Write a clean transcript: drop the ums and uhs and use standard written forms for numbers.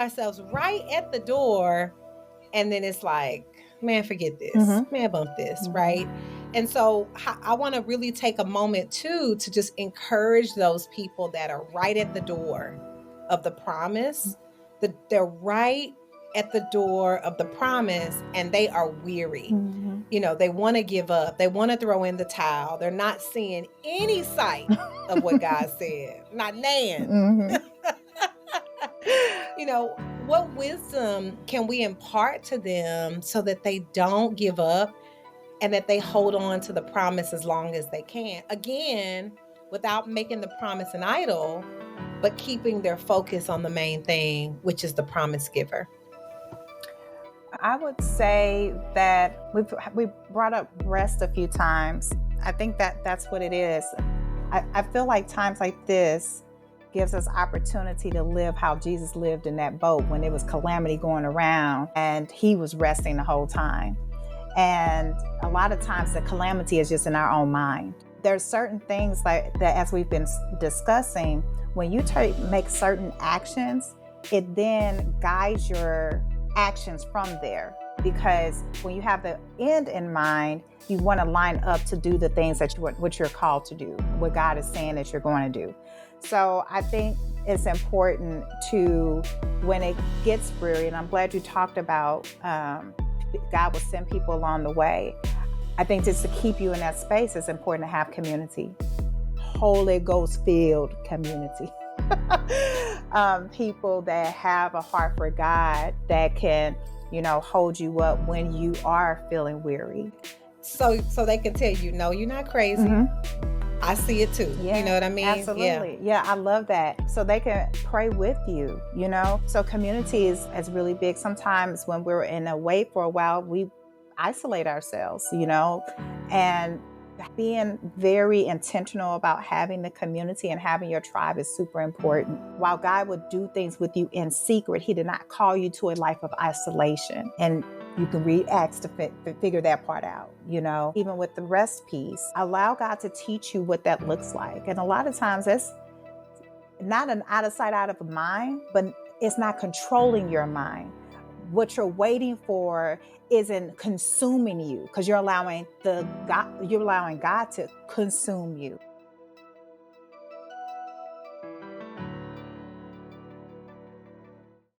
ourselves right at the door, and then it's like, man, forget this, Mm-hmm. man, bump this, right? And so I want to really take a moment too to just encourage those people that are right at the door of the promise. They're right at the door of the promise, and they are weary. Mm-hmm. You know, they want to give up. They want to throw in the towel. They're not seeing any sight of what God said. Not nan. Mm-hmm. You know, what wisdom can we impart to them so that they don't give up and that they hold on to the promise as long as they can? Again, without making the promise an idol, but keeping their focus on the main thing, which is the promise giver. I would say that we brought up rest a few times. I think that's what it is. I feel like times like this gives us opportunity to live how Jesus lived in that boat when there was calamity going around and he was resting the whole time. And a lot of times the calamity is just in our own mind. There's certain things that as we've been discussing, when you make certain actions, it then guides your actions from there. Because when you have the end in mind, you want to line up to do the things that what you're called to do, what God is saying that you're going to do. So I think it's important to, when it gets weary, and I'm glad you talked about God will send people along the way. I think just to keep you in that space, it's important to have community, Holy Ghost filled community. People that have a heart for God, that can, hold you up when you are feeling weary. So they can tell you, no, you're not crazy. Mm-hmm. I see it too. Yeah, you know what I mean? Absolutely. Yeah, I love that. So they can pray with you, So community is really big. Sometimes when we're away for a while, we isolate ourselves, and being very intentional about having the community and having your tribe is super important. While God would do things with you in secret, he did not call you to a life of isolation. And you can read Acts to figure that part out, Even with the rest piece, allow God to teach you what that looks like. And a lot of times it's not an out of sight, out of mind, but it's not controlling your mind. What you're waiting for isn't consuming you, because you're allowing God to consume you.